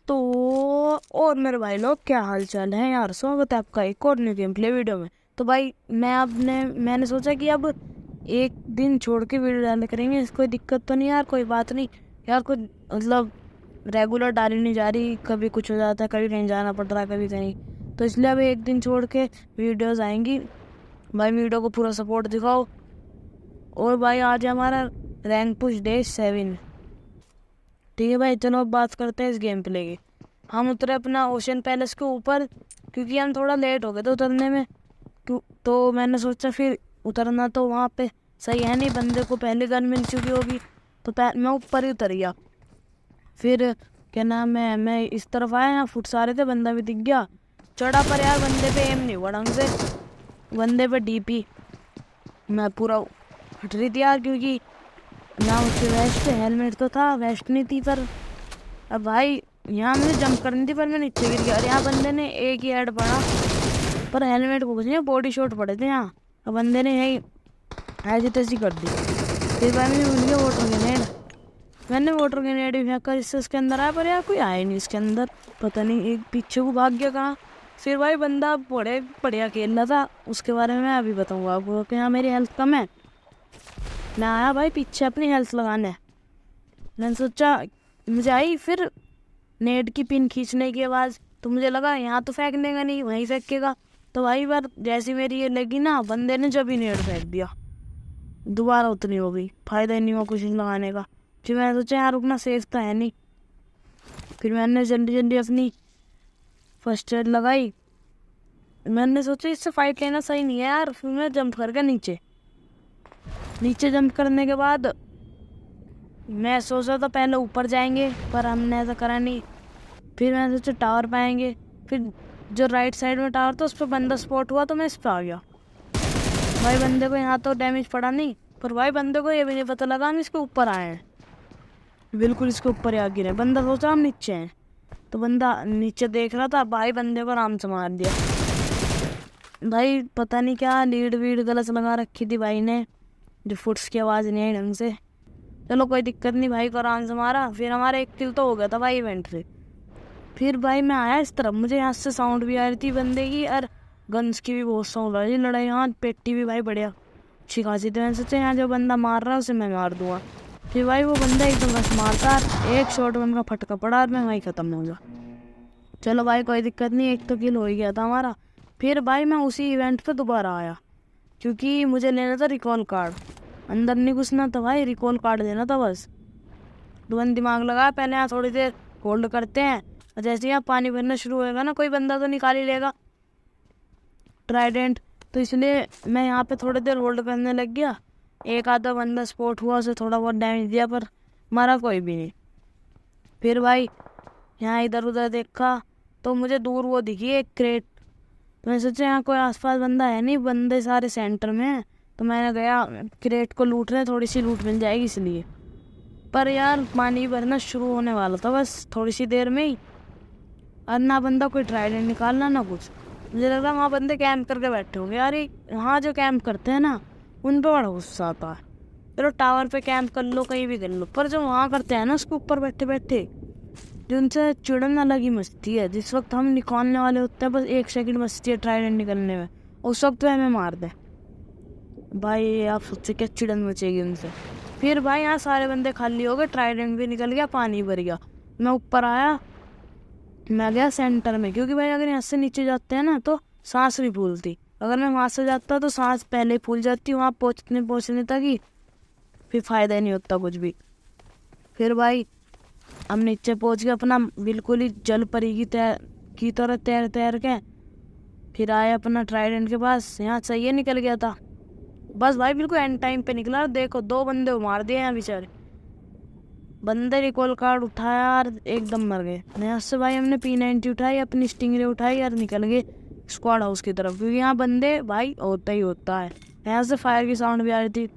तो और मेरे भाई लोग क्या हाल चाल है यार। स्वागत है आपका एक और न्यू गेम प्ले वीडियो में। तो भाई मैंने सोचा कि अब एक दिन छोड़ के वीडियो डालने करेंगे। कोई दिक्कत तो नहीं यार, कोई बात नहीं यार। कोई मतलब रेगुलर डाली नहीं जा रही, कभी कुछ हो जाता है, कभी कहीं जाना पड़ रहा है, कभी कहीं। तो इसलिए अब एक दिन छोड़ के वीडियोज़ आएंगी। भाई वीडियो को पूरा सपोर्ट दिखाओ। और भाई आज है हमारा रैंक पुश डे 7। ठीक है भाई, चलो अब बात करते हैं इस गेम प्ले की। हम उतरे अपना ओशन पैलेस के ऊपर, क्योंकि हम थोड़ा लेट हो गए थे उतरने में। तो मैंने सोचा फिर उतरना तो वहाँ पे सही है नहीं, बंदे को पहले गन मिल चुकी होगी। तो मैं ऊपर ही उतर गया। फिर क्या नाम है, मैं इस तरफ आया, यहाँ फुट सारे थे, बंदा भी दिख गया। चढ़ा पर यार बंदे पे एम नहीं हुआ ढंग से, बंदे पे डीपी। मैं पूरा हट रही थी यार, क्योंकि ना उसके वेस्ट हेलमेट तो था, वेस्ट नहीं थी। पर अब भाई यहाँ मुझे जंप करनी थी, पर मैं नीचे गिर गया। और यहाँ बंदे ने एक ही हेड पड़ा, पर हेलमेट को कुछ नहीं, बॉडी शॉट पड़े थे यहाँ। अब बंदे ने यही ऐसी तैसी कर दी। फिर भाई मुझे मिल गया वाटर ग्रेनेड। मैंने वाटर ग्रेनेड भी फेंक कर इसके अंदर आया, पर यार कोई आया नहीं इसके अंदर। पता नहीं एक पीछे को भाग गया कहाँ। फिर भाई बंदा बड़े बढ़िया खेल रहा था, उसके बारे में मैं अभी बताऊँगा आपको कि यहाँ मेरी हेल्थ कम है। मैं आया भाई पीछे अपनी हेल्थ लगाने। मैंने सोचा, मुझे आई फिर नेट की पिन खींचने की आवाज़। तो मुझे लगा यहाँ तो फेंक देगा नहीं, वहीं फेंकेगा। तो भाई बार जैसी मेरी ये लगी ना, बंदे ने जब ही नेट फेंक दिया। दोबारा उतनी हो गई, फ़ायदा ही नहीं हुआ कुछ नहीं लगाने का। फिर मैंने सोचा यार रुकना, सेफ तो है नहीं। फिर मैंने जल्दी जल्दी अपनी फर्स्ट एड लगाई। मैंने सोचा इससे फाइट लेना सही नहीं है यार। फिर मैं जंप कर गया नीचे। नीचे जंप करने के बाद मैं सोचा था पहले ऊपर जाएंगे, पर हमने ऐसा करा नहीं। फिर मैंने सोचा टावर पे आएंगे। फिर जो राइट साइड में टावर था उस पर बंदा स्पॉट हुआ, तो मैं इस पर आ गया। भाई बंदे को यहाँ तो डैमेज पड़ा नहीं, पर भाई बंदे को ये भी नहीं पता लगा हम इसके ऊपर आए हैं। बिल्कुल इसके ऊपर आ गिरे। बंदा सोचा हम नीचे हैं, तो बंदा नीचे देख रहा था। भाई बंदे को आराम से मार दिया। भाई पता नहीं क्या लीड वीड गलत लगा रखी थी भाई ने, जो फुट्स की आवाज़ नहीं आई ढंग से। चलो कोई दिक्कत नहीं, भाई को आराम से मारा। फिर हमारा एक किल तो हो गया था भाई इवेंट से। फिर भाई मैं आया इस तरफ, मुझे यहाँ से साउंड भी आ रही थी बंदे की, और गन्स की भी बहुत साउंड आ रही थी। लड़ाई यहाँ पेट्टी भी भाई बढ़िया अच्छी खासी थी। मैंने सोचा यहाँ जो बंदा मार रहा है उसे मैं मार दूंगा। फिर भाई वो बंदा एकदम बस मारता, एक शॉट में उनका फटका पड़ा और मैं वहीं ख़त्म हो गया। चलो भाई कोई दिक्कत नहीं, एक तो किल हो ही गया था हमारा। फिर भाई मैं उसी इवेंट पे दोबारा आया, क्योंकि मुझे लेना था रिकॉल कार्ड। अंदर नहीं घुसना था भाई, रिकॉल कार्ड लेना था बस। तुरंत दिमाग लगा, पहले यहाँ थोड़ी देर होल्ड करते हैं, और जैसे यहाँ पानी भरना शुरू होएगा ना, कोई बंदा तो निकाल ही लेगा ट्राइडेंट। तो इसलिए मैं यहाँ पे थोड़ी देर होल्ड करने लग गया। एक आधा बंदा स्पॉट हुआ, उसे थोड़ा बहुत डैमेज दिया, पर मारा कोई भी नहीं। फिर भाई यहाँ इधर उधर देखा, तो मुझे दूर वो दिखी एक क्रेट। तो मैं सोचा यहाँ कोई आसपास बंदा है नहीं, बंदे सारे सेंटर में हैं। तो मैंने गया क्रेट को लूटने, थोड़ी सी लूट मिल जाएगी इसलिए। पर यार पानी भरना शुरू होने वाला था बस थोड़ी सी देर में ही, और ना बंदा कोई ट्राइडेंट निकालना ना कुछ। मुझे लग रहा वहाँ बंदे कैंप करके बैठे होंगे यार। वहाँ जो कैंप करते हैं ना, उन पर बड़ा गुस्सा आता है। चलो टावर पे कैंप कर लो, कहीं भी कर लो, पर जो वहाँ करते हैं ना उसके ऊपर बैठे बैठे, जो उनसे चिड़न अलग ही मस्ती है। जिस वक्त हम निकालने वाले होते हैं, बस एक सेकंड बचती है ट्राइडेंट निकलने में, उस वक्त हमें मार दे। भाई आप सोचते क्या चिड़न मचेगी उनसे। फिर भाई यहाँ सारे बंदे खाली हो गए, ट्राइडेंट भी निकल गया, पानी भर गया। मैं ऊपर आया, मैं गया सेंटर में, क्योंकि भाई अगर यहाँ से नीचे जाते हैं ना तो सांस नहीं फूलती। अगर मैं वहाँ से जाता तो सांस पहले ही फूल जाती, वहाँ पहुँचने तक ही। फिर फ़ायदा ही नहीं होता कुछ भी। फिर भाई हम नीचे पहुँच गए, अपना बिल्कुल ही जल परी की तरह तैर तैर के। फिर आए अपना ट्राइडेंट के पास, यहाँ सही है निकल गया था बस भाई, बिल्कुल एंड टाइम पे निकला। देखो दो बंदे मार दिए हैं बेचारे। बंदे रिकॉल कार्ड उठाया और एकदम मर गए। यहाँ से भाई हमने P90 उठाई, अपनी स्टिंगरे उठाई और निकल गए स्क्वाड हाउस की तरफ, क्योंकि यहाँ बंदे भाई होता ही होता है। यहाँ से फायर की साउंड भी आ रही थी।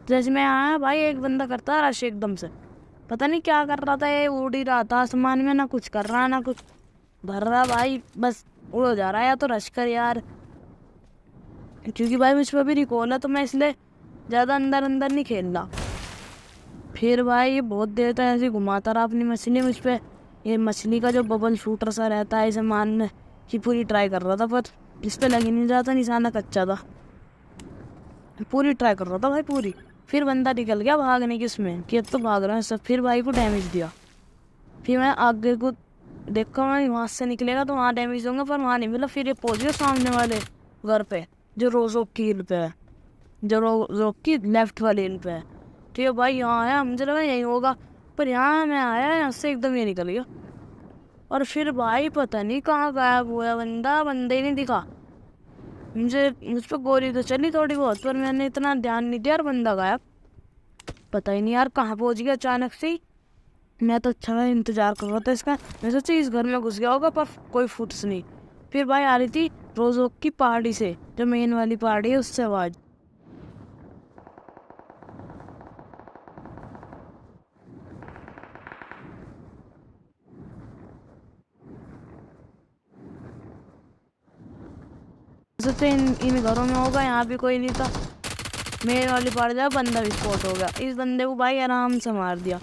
जैसे मैं आया भाई, एक बंदा करता है रश एकदम से, पता नहीं क्या कर रहा था, ये उड़ ही रहा था आसमान में, ना कुछ कर रहा ना कुछ भर रहा भाई, बस उड़ जा रहा है। या तो रश कर यार, क्योंकि भाई मुझ पर भी रिकॉल है, तो मैं इसलिए ज़्यादा अंदर अंदर नहीं खेल रहा। फिर भाई ये बहुत देर तक ऐसे घुमाता रहा अपनी मशीनें मुझ पर। ये मछली का जो बबल शूटर सा रहता है इसे मारने की पूरी ट्राई कर रहा था, पर इस पे लग ही नहीं रहा था, निशाना कच्चा था। पूरी ट्राई कर रहा था भाई पूरी। फिर बंदा निकल गया भागने की उसमें कि अब तो भाग रहा है सब, फिर भाई को डैमेज दिया। फिर मैं आगे को देखा, मैं वहाँ से निकलेगा तो वहाँ डैमेज दूंगा, पर वहाँ नहीं मिला। फिर ये पहुँच गया सामने वाले घर पे जो रोजोक की हिल पे है, जो रोजोक की लेफ्ट वाली हिल पे है। तो ये भाई यहाँ आया, मुझे लगा यही होगा, पर यहाँ मैं आया, यहाँ से एकदम ये निकल गया। और फिर भाई पता नहीं कहाँ गायब हुआ बंदा, बंदे ही नहीं दिखा। मुझ पर गोली तो चली थोड़ी बहुत, पर मैंने इतना ध्यान नहीं दिया और बंदा गायब। पता ही नहीं यार कहाँ पहुँच गया अचानक से ही। मैं तो अच्छा इंतजार कर रहा था इसका, मैं सोचा इस घर में घुस गया होगा, पर कोई फुट्स नहीं। फिर भाई आ रही थी रोजोक की पहाड़ी से, जो मेन वाली पहाड़ी है, उससे आवाज। सोचे इन घरों में होगा, यहाँ भी कोई नहीं था। मेन वाली पहाड़ी जा बंदा विस्फोट हो गया, इस बंदे को भाई आराम से मार दिया।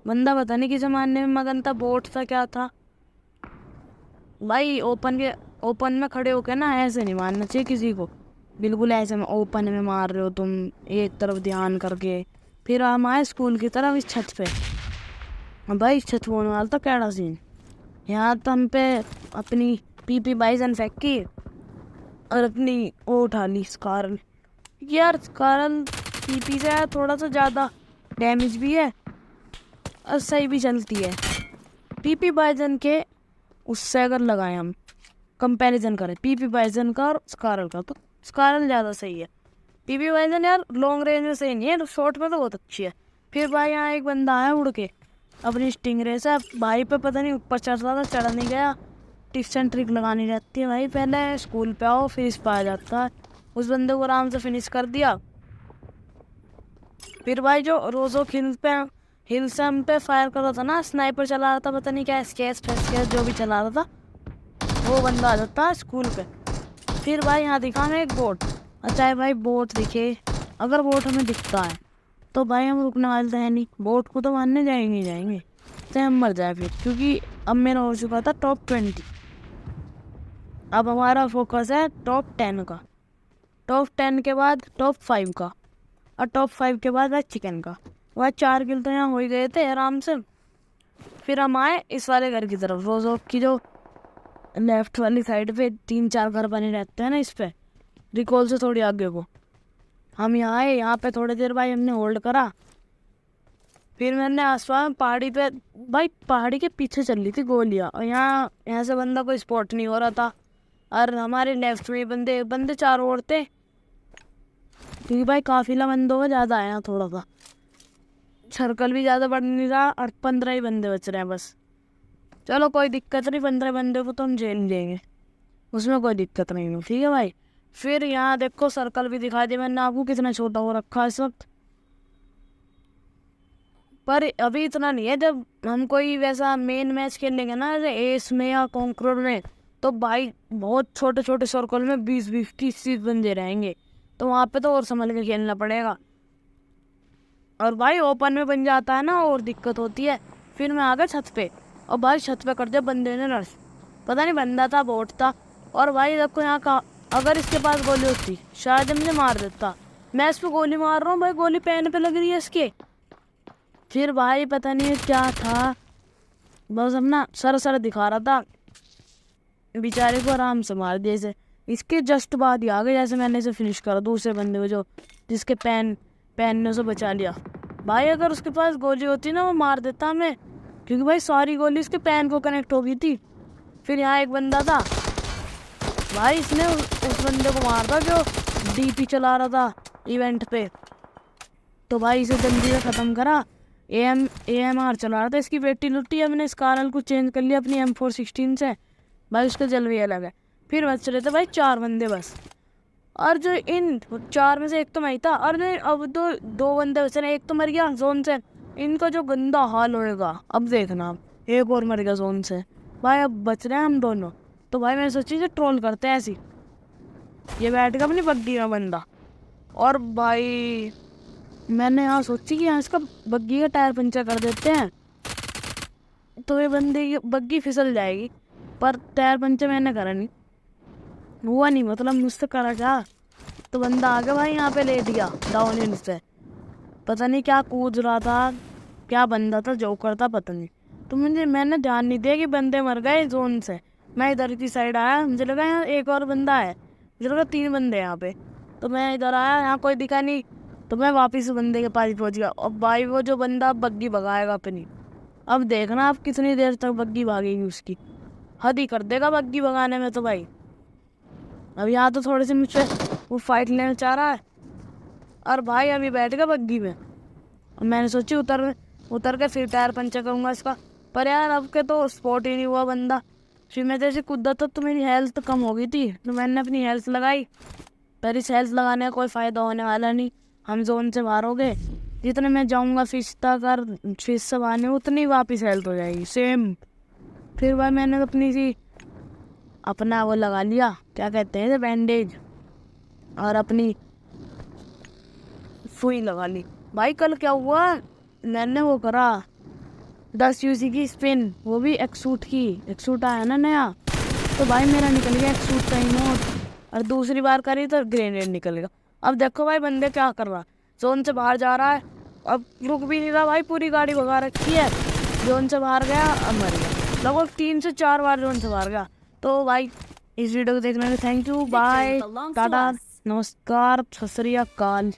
बंदा पता नहीं किसे मारने में मगन था, बोट था क्या था भाई। ओपन में खड़े होकर ना ऐसे नहीं मारना चाहिए किसी को, बिल्कुल ऐसे में ओपन में मार रहे हो तुम एक तरफ ध्यान करके। फिर हम आए स्कूल की तरफ इस छत पे। भाई इस छत होने वाला था कैड़ा सीन। यहाँ तो हम पे अपनी पीपी बाइजन फेंकी और अपनी वो उठा ली स्कारल। यार स्कारल पीपी से यार थोड़ा सा ज़्यादा डैमेज भी है और सही भी चलती है। पीपी बाइजन के उससे अगर लगाएं हम कंपैरिजन करें पीपी बाइजन का और स्कारल का, तो स्कारल ज़्यादा सही है। पीपी बाइजन यार लॉन्ग रेंज में सही नहीं है, तो शॉर्ट में तो बहुत अच्छी है। फिर भाई यहाँ एक बंदा आया उड़ के अपनी स्टिंगरे से, भाई पे पता नहीं ऊपर चढ़ रहा था, चढ़ नहीं गया। टिप्स एंड ट्रिक लगानी रहती है भाई, पहले स्कूल पे आओ फिर इस पे आ जाता है। उस बंदे को आराम से फिनिश कर दिया। फिर भाई जो रोजो हिल से हम पे फायर कर रहा था ना, स्नाइपर चला रहा था, पता नहीं क्या स्केच जो भी चला रहा था, वो बंदा आ जाता है स्कूल पे। फिर भाई यहाँ दिखा हमें एक बोट। अच्छा है भाई बोट दिखे, अगर बोट हमें दिखता है तो भाई हम रुकने वाले तो है नहीं, बोट को तो मारने जाएंगे तो हम मर जाए फिर, क्योंकि अब मेरा हो चुका था टॉप 20। अब हमारा फोकस है टॉप 10 का, टॉप 10 के बाद टॉप 5 का, और टॉप 5 के बाद है चिकन का। वह 4 किल तो यहाँ हो ही गए थे आराम से। फिर हम आए इस वाले घर की तरफ, रोजोक की जो लेफ्ट वाली साइड पे 3-4 घर बने रहते हैं ना, इस पे रिकॉल से थोड़ी आगे को हम यहाँ आए। यहाँ पे थोड़ी देर भाई हमने होल्ड करा। फिर मैंने आसपास पहाड़ी पे, भाई पहाड़ी के पीछे चल रही थी गोलियाँ, और यहाँ से बंदा कोई स्पॉट नहीं हो रहा था। और हमारे लेफ्ट में बंदे चारों ओर थे, क्योंकि भाई काफिला बंदों का ज़्यादा आया थोड़ा सा, सर्कल भी ज़्यादा बढ़ नहीं रहा, और 15 ही बंदे बच रहे हैं बस। चलो कोई दिक्कत नहीं, 15 बंदे को तो हम झेल लेंगे, उसमें कोई दिक्कत नहीं है, ठीक है भाई। फिर यहाँ देखो सर्कल भी दिखा दिया मैंने आपको, कितना छोटा हो रखा है इस वक्त। पर अभी इतना नहीं है, जब हम कोई वैसा मेन मैच खेलेंगे ना जैसे एस में या कॉन्करर में, तो भाई बहुत छोटे छोटे सर्कल में 20-20 30-30 बंदे रहेंगे, तो वहाँ पे तो और संभल के खेलना पड़ेगा। और भाई ओपन में बन जाता है ना, और दिक्कत होती है। फिर मैं आ गया छत पे, और भाई छत पे कर दिया बंदे ने रश, पता नहीं बंदा था बोट था। और भाई देखो यहाँ का, अगर इसके पास गोली होती शायद मुझे मार देता। मैं इस पर गोली मार रहा हूँ भाई, गोली पैन पे लग रही है इसके। फिर भाई पता नहीं क्या था, बस हम ना सर दिखा रहा था, बेचारे को आराम से मार दिया इसे। इसके जस्ट बाद ही आ गए जैसे मैंने इसे फिनिश करा, दूसरे बंदे को जो जिसके पैन ने उसे बचा लिया। भाई अगर उसके पास गोली होती ना वो मार देता हमें, क्योंकि भाई सारी गोली उसके पैन को कनेक्ट हो गई थी। फिर यहाँ एक बंदा था भाई, इसने उस बंदे को मार था जो डीपी चला रहा था इवेंट पे। तो भाई इसे जल्दी से ख़त्म करा। AMR चला रहा था, इसकी बेटी लुटी। हमने इस कारल को चेंज कर लिया अपनी M416 से, भाई उसका जल भी अलग है। फिर बच रहे थे भाई 4 बंदे बस, और जो इन 4 में से एक तो मैं ही था, और अब दो बंदे बचे रहे, एक तो मर गया जोन से। इनका जो गंदा हाल होएगा अब देखना, एक और मर गया जोन से भाई, अब बच रहे हैं हम दोनों। तो भाई मैंने सोची जो ट्रोल करते हैं ऐसी, ये बैठ गया अपनी बग्गी में बंदा, और भाई मैंने यहाँ सोची कि यहाँ इसका बग्गी का टायर पंचर कर देते हैं। तो ये बंदे की बग्गी फिसल जाएगी। पर टायर पंचर मैंने करा नहीं, हुआ नहीं, मतलब मुझसे करा क्या। तो बंदा आ गया भाई, यहाँ पे लेट गया डाउन हिल से, पता नहीं क्या कूद रहा था, क्या बंदा था, जो करता पता नहीं। तो मैंने ध्यान नहीं दिया कि बंदे मर गए जोन से। मैं इधर की साइड आया, मुझे लगा यहाँ एक और बंदा है, मुझे लगा 3 बंदे यहाँ पे। तो मैं इधर आया, यहाँ कोई दिखा नहीं, तो मैं वापस बंदे के पास पहुंच गया। और भाई वो जो बंदा बग्गी भगाएगा अपनी, अब देखना आप कितनी देर तक बग्गी भागेगी उसकी, हद ही कर देगा बग्गी भगाने में तो भाई। अब यहाँ तो थोड़े से मुझसे वो फाइट लेना चाह रहा है, और भाई अभी बैठ गया बग्गी में। और मैंने सोची उतर के फिर टायर पंचर करूँगा इसका, पर यार अब के तो स्पॉट ही नहीं हुआ बंदा। फिर मैं जैसे कूदा तो मेरी हेल्थ कम हो गई थी, तो मैंने अपनी हेल्थ लगाई, पर इस हेल्थ लगाने का कोई फ़ायदा होने वाला नहीं, हम जोन से बाहर हो गए। जितने मैं जाऊँगा फिश तक और फिश से आने उतनी वापस हेल्थ हो जाएगी सेम। फिर भाई मैंने अपना वो लगा लिया, क्या कहते हैं, बैंडेज, और अपनी सुई लगा ली। भाई कल क्या हुआ, मैंने वो करा 10 यूसी की स्पिन, वो भी एक्सूट आया ना नया, तो भाई मेरा निकल गया एक्सूट का इमोट। और दूसरी बार करी तो ग्रेनेड निकल गया। अब देखो भाई बंदे क्या कर रहा, जोन से बाहर जा रहा है, अब रुक भी नहीं रहा भाई, पूरी गाड़ी भगा रखी है, जोन से बाहर गया, अब मर गया। लगभग 3 से 4 बार जोन से बाहर गया। तो भाई इस वीडियो को देखने के लिए थैंक यू, बाय, टाटा, नमस्कार, सत श्री अकाल।